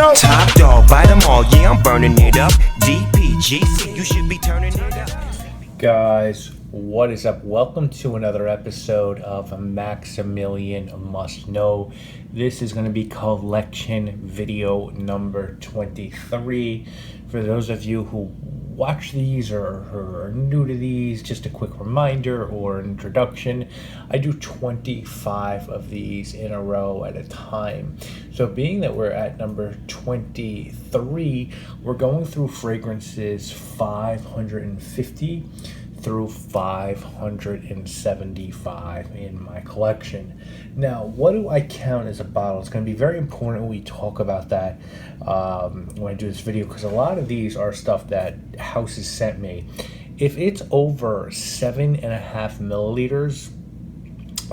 go. Top dog, buy them all, yeah, I'm burning it up. DPGC, you should be turning it up. Guys, what is up? Welcome to another episode of Maximilian Must Know. This is going to be collection video number 23. For those of you who watch these or who are new to these, just a quick reminder or introduction. I do 25 of these in a row at a time. So being that we're at number 23, we're going through fragrances 550 through 575 in my collection. Now, what do I count as a bottle? It's going to be very important we talk about that when I do this video, because a lot of these are stuff that houses sent me. If it's over 7.5 milliliters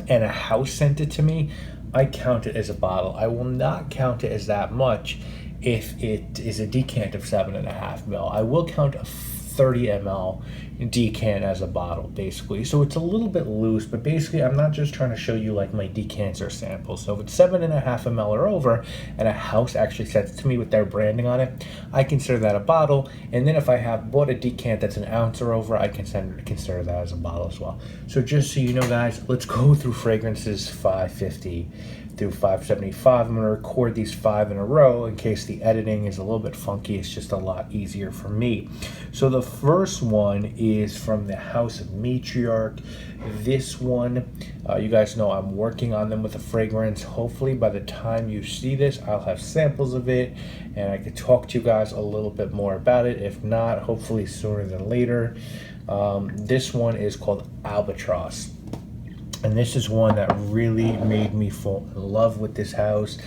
and a house sent it to me, I count it as a bottle. I will not count it as that much if it is a decant of 7.5 mil. I will count a 30 ml decant as a bottle, basically. So it's a little bit loose, but basically I'm not just trying to show you like my decants or samples. So if it's 7.5 ml or over and a house actually sends it to me with their branding on it, I consider that a bottle. And then if I have bought a decant that's an ounce or over, I consider that as a bottle as well. So just so you know, guys, let's go through fragrances 550 through 575. I'm going to record these 5 in a row in case the editing is a little bit funky. It's just a lot easier for me. So the first one is from the house of Matriarch. This one, you guys know I'm working on them with a fragrance. Hopefully by the time you see this, I'll have samples of it and I could talk to you guys a little bit more about it. If not, hopefully sooner than later. This one is called Albatross. And this is one that really made me fall in love with this house.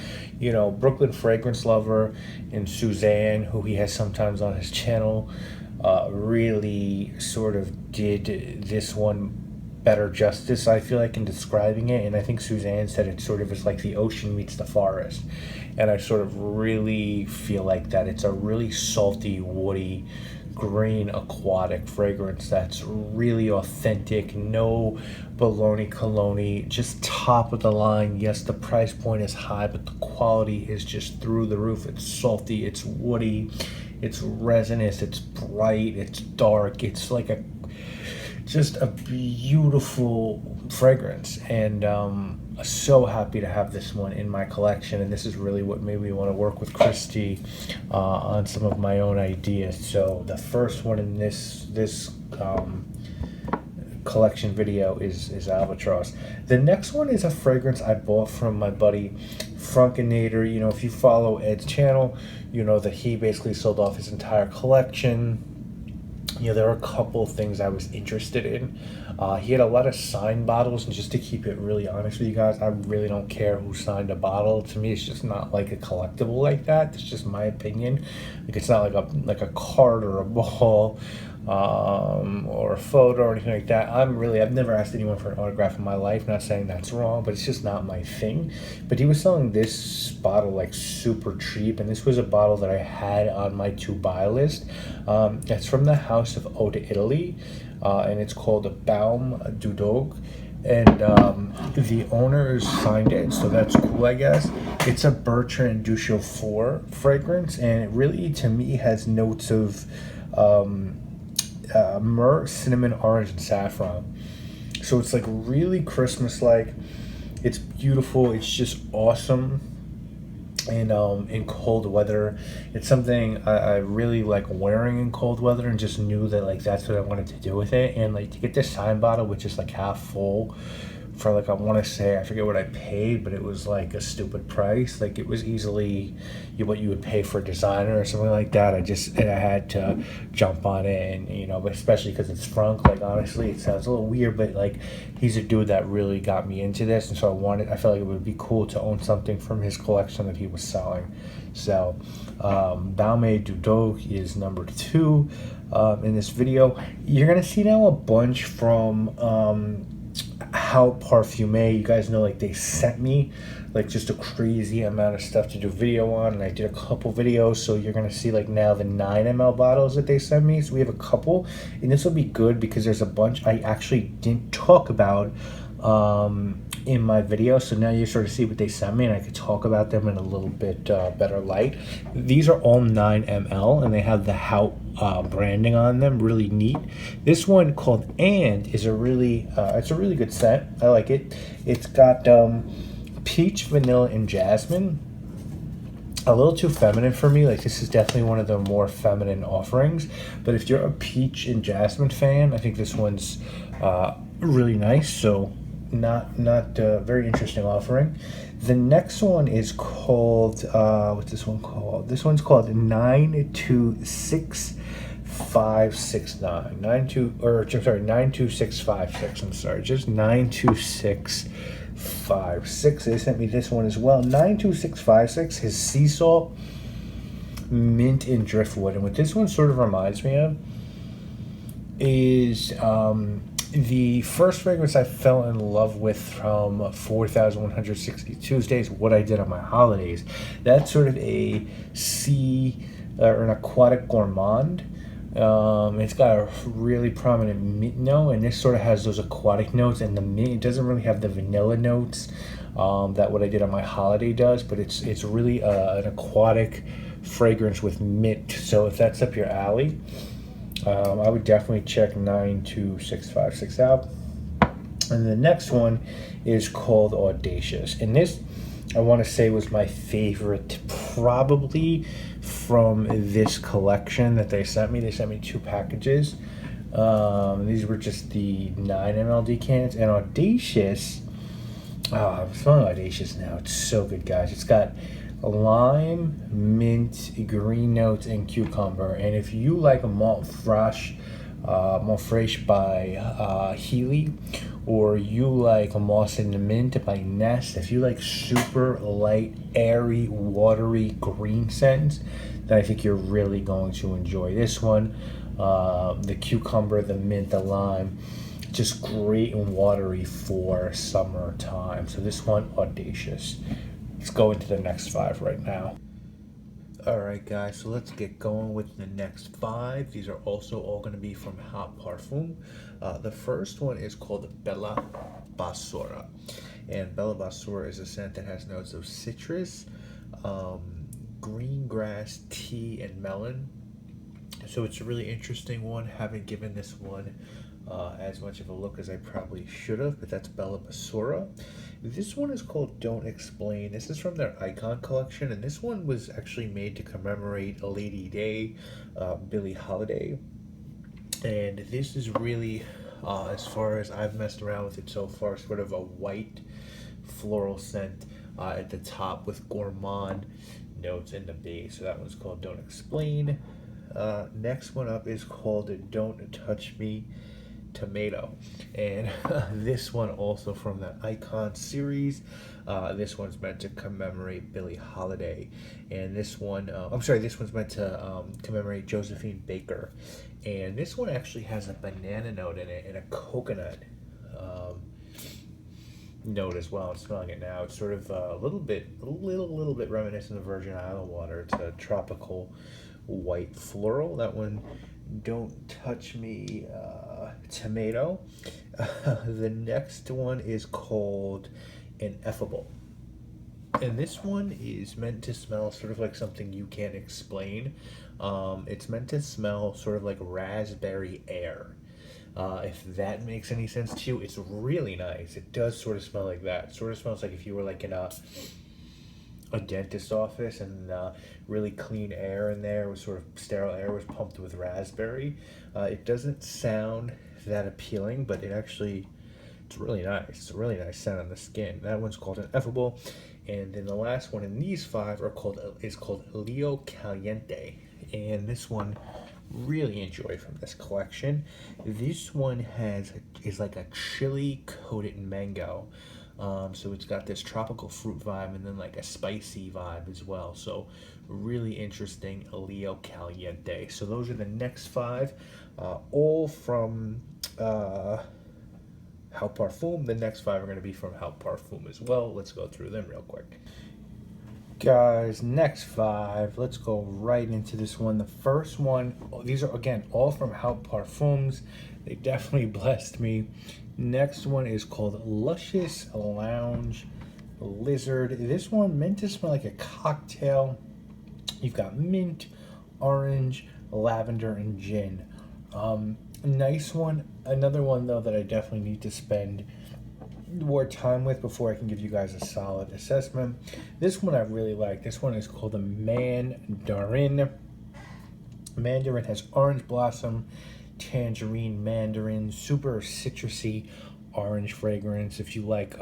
You know, Brooklyn Fragrance Lover and Suzanne, who he has sometimes on his channel, really sort of did this one better justice, I feel like, in describing it. And I think Suzanne said it sort of is like the ocean meets the forest. And I sort of really feel like that. It's a really salty, woody, green aquatic fragrance that's really authentic. No baloney cologne, just top of the line. Yes, the price point is high, but the quality is just through the roof. It's salty, it's woody, it's resinous, it's bright, it's dark. It's like just a beautiful fragrance, and so happy to have this one in my collection. And this is really what made me want to work with Christy on some of my own ideas. So the first one in this collection video is Albatross. The next one is a fragrance I bought from my buddy Frunkinator. You know, if you follow Ed's channel, you know that he basically sold off his entire collection. You know, there were a couple of things I was interested in. He had a lot of signed bottles, and just to keep it really honest with you guys, I really don't care who signed a bottle. To me, it's just not like a collectible like that. It's just my opinion. Like, it's not like a card or a ball or a photo or anything like that. I've never asked anyone for an autograph in my life. Not saying that's wrong, but it's just not my thing. But he was selling this bottle like super cheap, and this was a bottle that I had on my to buy list. It's from the house of O Italy, and it's called a Baum du Dog. And the owners signed it, so that's cool, I guess. It's a Bertrand Duchaufour fragrance, and it really, to me, has notes of myrrh, cinnamon, orange, and saffron. So it's like really Christmas-like. It's beautiful. It's just awesome. And in cold weather, it's something I really like wearing in cold weather, and just knew that like that's what I wanted to do with it. And like to get this sign bottle, which is like half full, for like, I want to say, I forget what I paid, but it was like a stupid price. Like it was easily what you would pay for a designer or something like that. I had to jump on it, and you know, but especially because it's Frank, like honestly, it sounds a little weird, but like he's a dude that really got me into this, and so I felt like it would be cool to own something from his collection that he was selling. So Baume du Dog is number 2 in this video. You're gonna see now a bunch from How Parfumé. You guys know, like, they sent me like just a crazy amount of stuff to do video on, and I did a couple videos. So you're gonna see like now the 9 ml bottles that they sent me. So we have a couple, and this will be good because there's a bunch I actually didn't talk about in my video, so now you sort of see what they sent me and I could talk about them in a little bit better light. These are all 9 ml and they have the Hout branding on them, really neat. This one called And is a really it's a really good scent. I like it. It's got peach, vanilla, and jasmine. A little too feminine for me. Like, this is definitely one of the more feminine offerings, but if you're a peach and jasmine fan, I think this one's really nice. So not very interesting offering. The next one is called what's this one called? This one's called 92669. 92656. I'm sorry, just 92656. They sent me this one as well. 92656 is sea salt, mint, and driftwood. And what this one sort of reminds me of is the first fragrance I fell in love with from 4,160 Tuesdays, What I Did on My Holidays. That's sort of a sea or an aquatic gourmand. It's got a really prominent mint note, and this sort of has those aquatic notes, and the mint, it doesn't really have the vanilla notes that What I Did on My Holiday does, but it's really an aquatic fragrance with mint. So if that's up your alley, I would definitely check 92656 out. And the next one is called Audacious. And this, I want to say, was my favorite probably from this collection that they sent me. They sent me 2 packages. These were just the 9 ml decants. And Audacious, I'm smelling Audacious now. It's so good, guys. It's got lime, mint, green notes, and cucumber. And if you like a Mont Fraîche by Healy, or you like a Moss in the Mint by Nest, if you like super light, airy, watery green scents, then I think you're really going to enjoy this one. The cucumber, the mint, the lime, just great and watery for summertime. So this one, Audacious. Let's go into the next 5 right now. Alright guys, so let's get going with the next 5. These are also all going to be from Haute Parfum. The first one is called Bella Basura. And Bella Basura is a scent that has notes of citrus, green grass, tea, and melon. So it's a really interesting one. Haven't given this one as much of a look as I probably should have, but that's Bella Basura. This one is called Don't Explain. This is from their Icon collection, and this one was actually made to commemorate a Lady Day, Billie Holiday. And this is really, as far as I've messed around with it so far, sort of a white floral scent at the top with gourmand notes in the base. So that one's called Don't Explain. Next one up is called Don't Touch Me Tomato, and this one also from the Icon series. This one's meant to commemorate Billie Holiday, and this one, this one's meant to commemorate Josephine Baker, and this one actually has a banana note in it and a coconut note as well. I'm smelling it now. It's sort of a little bit reminiscent of Virgin Island water. It's a tropical white floral. That one, Don't Touch Me Tomato. The next one is called Ineffable, and this one is meant to smell sort of like something you can't explain. It's meant to smell sort of like raspberry air. If that makes any sense to you, it's really nice. It does sort of smell like that. It sort of smells like if you were like in a dentist's office and really clean air in there, was sort of sterile air was pumped with raspberry. It doesn't sound that appealing, but it's really nice. It's a really nice scent on the skin. That one's called Ineffable. And then the last one in these 5 is called Leo Caliente, and this one really enjoy from this collection. This one is like a chili coated mango. So it's got this tropical fruit vibe and then like a spicy vibe as well. So really interesting, Leo Caliente. So those are the next 5, all from Haute Parfum. The next 5 are going to be from Haute Parfum as well. Let's go through them real quick. Guys, next 5. Let's go right into this one. The first one, these are again all from Parfums. They definitely blessed me. Next one is called Luscious Lounge Lizard. This one meant to smell like a cocktail. You've got mint, orange, lavender, and gin. Nice one. Another one though that I definitely need to spend more time with before I can give you guys a solid assessment. This one I really like. This one is called the Mandarin. Mandarin has orange blossom, tangerine, mandarin, super citrusy orange fragrance. If you like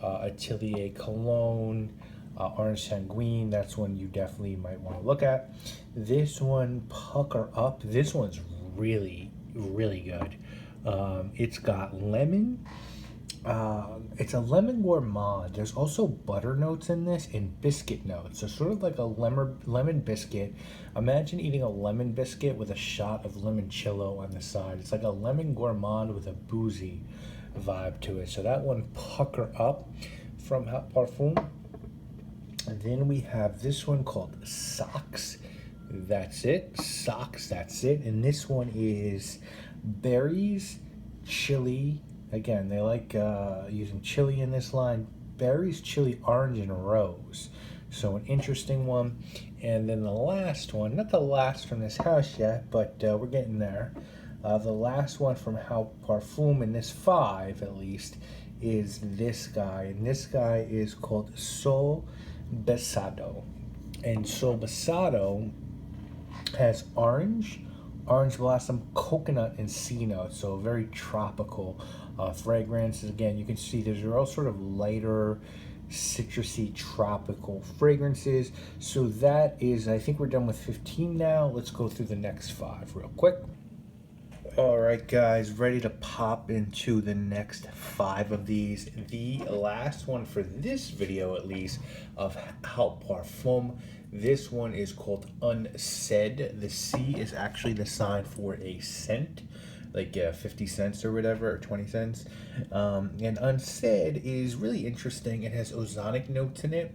Atelier Cologne, orange sanguine, that's one you definitely might want to look at. This one, Pucker Up. This one's really good. It's got lemon. It's a lemon gourmand. There's also butter notes in this and biscuit notes. So sort of like a lemon biscuit. Imagine eating a lemon biscuit with a shot of limoncello on the side. It's like a lemon gourmand with a boozy vibe to it. So that one, Pucker Up from Parfum. And then we have this one called Socks. That's it. Socks, that's it. And this one is berries, chili. Again, they like using chili in this line. Berries, chili, orange, and rose. So an interesting one. And then the last one, not the last from this house yet, but we're getting there. The last one from Parfum, in this 5 at least, is this guy. And this guy is called Sol Besado. And Sol Besado has orange blossom, coconut, and sea notes. So very tropical fragrances. Again, you can see these are all sort of lighter, citrusy, tropical fragrances. So that is, I think we're done with 15 now. Let's go through the next 5 real quick. All right, guys, ready to pop into the next 5 of these. The last one for this video, at least, of Parfum. This one is called Unsaid. The C is actually the sign for a cent, like 50 cents or whatever, or 20 cents. And Unsaid is really interesting. It has ozonic notes in it.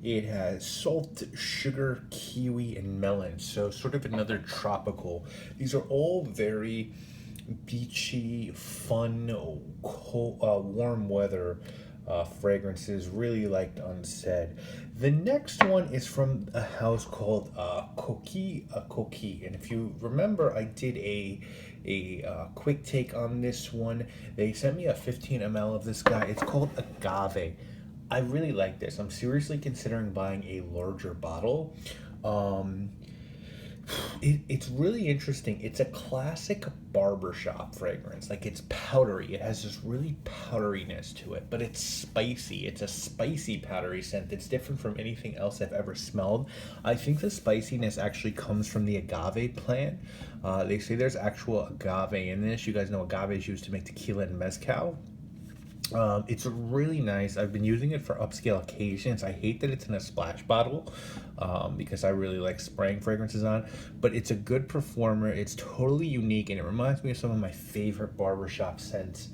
It has salt, sugar, kiwi, and melon. So sort of another tropical. These are all very beachy, fun, warm weather fragrances. Really liked Unsaid. The next one is from a house called Coquille. And if you remember, I did a quick take on this one. They sent me a 15 ml of this guy. It's called Agave. I really like this. I'm seriously considering buying a larger bottle. It's really interesting. It's a classic barbershop fragrance. Like, it's powdery. It has this really powderiness to it, but it's spicy. It's a spicy powdery scent that's different from anything else I've ever smelled. I think the spiciness actually comes from the agave plant. They say there's actual agave in this. You guys know agave is used to make tequila and mezcal. It's really nice. I've been using it for upscale occasions. I hate that it's in a splash bottle because I really like spraying fragrances on, but it's a good performer. It's totally unique, and it reminds me of some of my favorite barbershop scents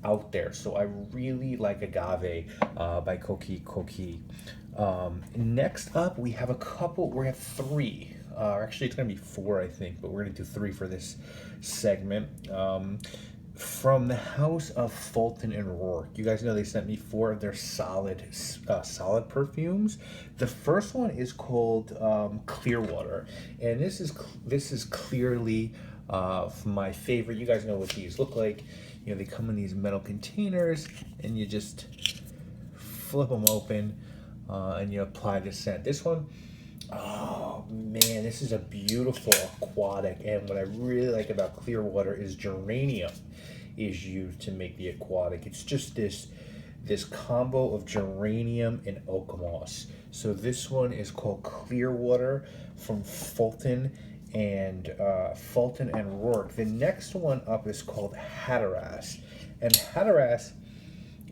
out there. So I really like Agave by Coquille. Next up, we have 3. Actually, it's going to be 4, I think, but we're going to do 3 for this segment. From the house of Falon and Roor. You guys know they sent me 4 of their solid perfumes. The first one is called Clearwater, and this is clearly my favorite. You guys know what these look like. You know, they come in these metal containers, and you just flip them open, and you apply the scent. This one, oh man, this is a beautiful aquatic, and what I really like about Clearwater is geranium is used to make the aquatic. It's just this combo of geranium and oak moss. So this one is called Clearwater from Falon and Roor. The next one up is called Hatteras, and Hatteras,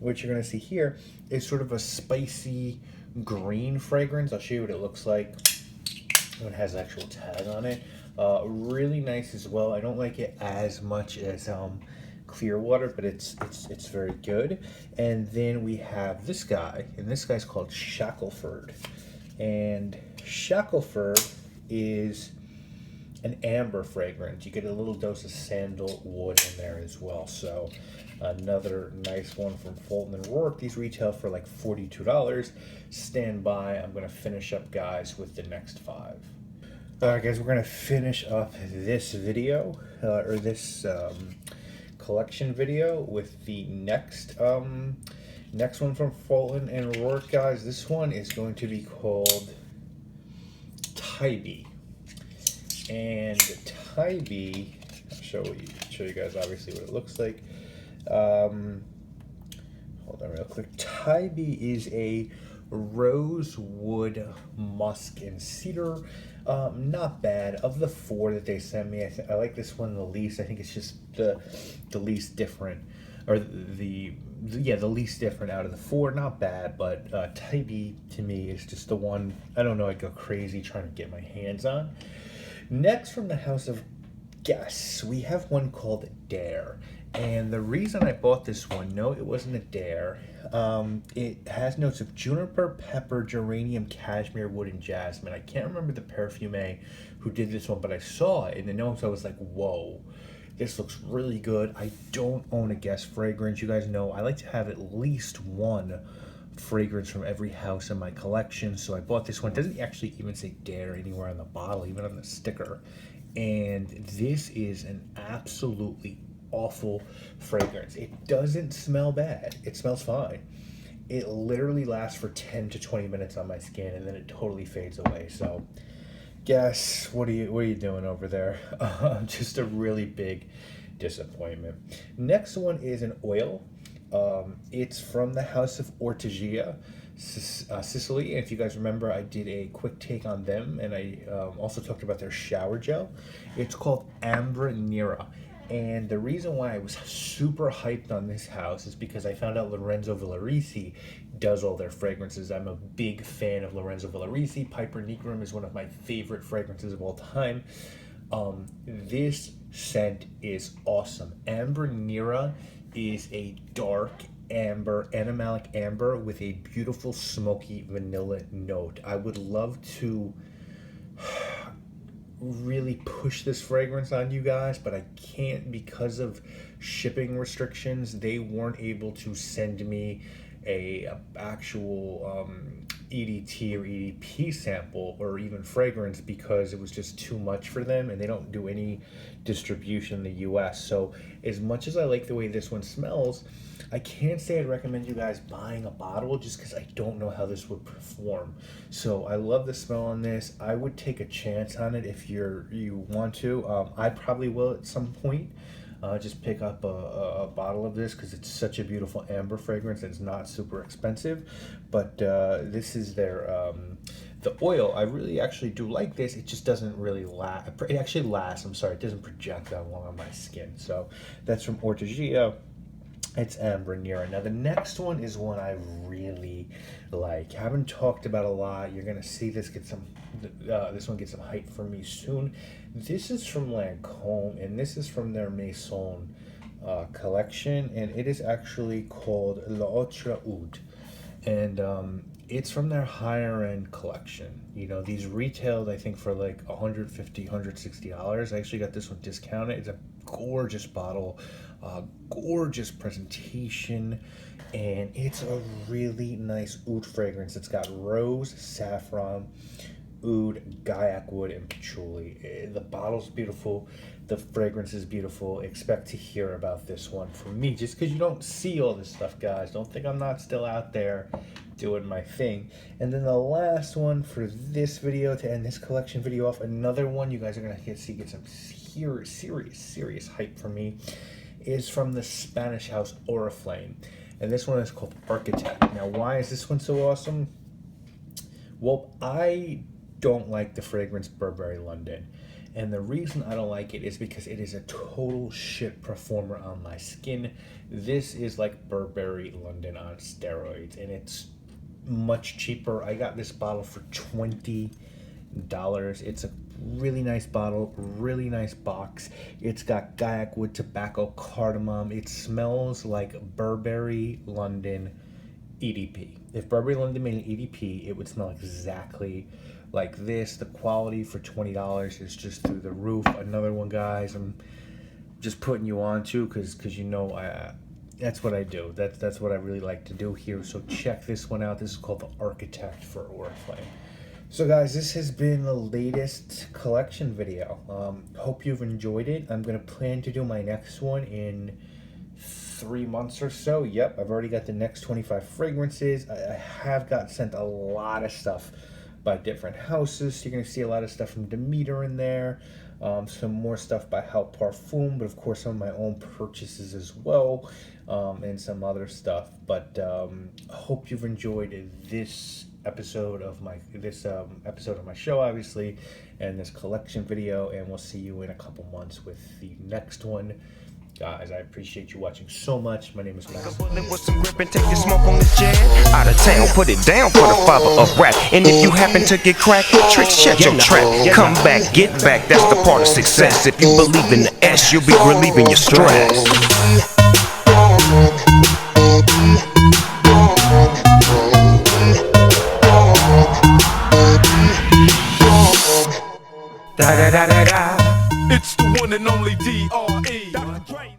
what you're going to see here, is sort of a spicy green fragrance. I'll show you what it looks like when it has an actual tag on it. Really nice as well. I don't like it as much as clear water, but it's very good. And then we have this guy, and this guy's called Shackelford. And Shackelford is an amber fragrance. You get a little dose of sandalwood in there as well. So another nice one from Falon and Roor. These retail for like $42. Stand by. I'm going to finish up, guys, with the next 5. Alright, guys, we're going to finish up this video, or this collection video, with the next one from Falon and Roor, guys. This one is going to be called Tybee. And Tybee, I'll show you guys obviously what it looks like. Hold on real quick. Tybee is a rosewood, musk, and cedar. Not bad. Of the 4 that they sent me, I like this one the least. I think it's just the least different, or the least different out of the 4. Not bad, but Tybee to me is just the one, I don't know, I go crazy trying to get my hands on. Next, from the House of Guess, we have one called Dare. And the reason I bought this one, no, it wasn't a Dare. It has notes of juniper, pepper, geranium, cashmere, wood, and jasmine. I can't remember the perfume who did this one, but I saw it in the notes. I was like, whoa, this looks really good. I don't own a Guess fragrance. You guys know I like to have at least one fragrance from every house in my collection, so I bought this one. It doesn't actually even say Dare anywhere on the bottle, even on the sticker. And this is an absolutely awful fragrance. It doesn't smell bad. It smells fine. It literally lasts for 10 to 20 minutes on my skin, and then it totally fades away. So Guess, what are you doing over there? Just a really big disappointment. Next one is an oil. It's from the House of Ortigia, Sicily. And if you guys remember, I did a quick take on them, and I also talked about their shower gel. It's called Ambra Nera. And the reason why I was super hyped on this house is because I found out Lorenzo Villarici does all their fragrances. I'm a big fan of Lorenzo Villarici. Piper Nigrum is one of my favorite fragrances of all time. This scent is awesome. Ambra Nera is a dark amber, animalic amber with a beautiful smoky vanilla note. I would love to really push this fragrance on you guys, but I can't because of shipping restrictions. They weren't able to send me a actual EDT or EDP sample or even fragrance because it was just too much for them, and they don't do any distribution in the US. So as much as I like the way this one smells, I can't say I'd recommend you guys buying a bottle just because I don't know how this would perform. So I love the smell on this. I would take a chance on it if you want to. I probably will at some point. Just pick up a bottle of this because it's such a beautiful amber fragrance. It's not super expensive, but this is their the oil. I really actually do like this. It just doesn't really last. It actually lasts. I'm sorry, it doesn't project that long on my skin. So that's from Ortigia. It's Ambra Nera. Now the next one is one I really like. Haven't talked about a lot. You're gonna see this get some. This one gets some hype for me soon. This is from Lancôme, and this is from their Maison collection, and it is actually called L'Autre Oud, and it's from their higher end collection. You know, these retailed I think for like $150, $160. I actually got this one discounted. It's a gorgeous bottle, gorgeous presentation, and it's a really nice oud fragrance. It's got rose, saffron, oud, gaiac wood, and patchouli. The bottle's beautiful. The fragrance is beautiful. Expect to hear about this one from me, just because you don't see all this stuff, guys. Don't think I'm not still out there doing my thing. And then the last one for this video, to end this collection video off, another one you guys are going to get some serious hype from me, is from the Spanish house Oriflame. And this one is called Architect. Now, why is this one so awesome? Well, I don't like the fragrance Burberry London. And the reason I don't like it is because it is a total shit performer on my skin. This is like Burberry London on steroids, and it's much cheaper. I got this bottle for $20. It's a really nice bottle, really nice box. It's got Gaiac wood, tobacco, cardamom. It smells like Burberry London EDP. If Burberry London made an EDP, it would smell exactly like this. The quality for $20 is just through the roof. Another one, guys, I'm just putting you on to because that's what I do. That's what I really like to do here. So check this one out. This is called the Architect for Oriflame. So guys, this has been the latest collection video. Hope you've enjoyed it. I'm going to plan to do my next one in 3 months or so. Yep, I've already got the next 25 fragrances. I have got sent a lot of stuff by different houses. You're going to see a lot of stuff from Demeter in there. Some more stuff by Parfums, but of course some of my own purchases as well, and some other stuff. But I hope you've enjoyed this episode of my show, obviously, and this collection video, and we'll see you in a couple months with the next one. Guys, I appreciate you watching so much. My name is Maximilian. With some grip and take your smoke on the jet. Out of town, put it down for the father of rap. And if you happen to get cracked, tricks, shut your trap. Come back, get back, that's the part of success. If you believe in the S, you'll be relieving your stress. It's the one and only D.R.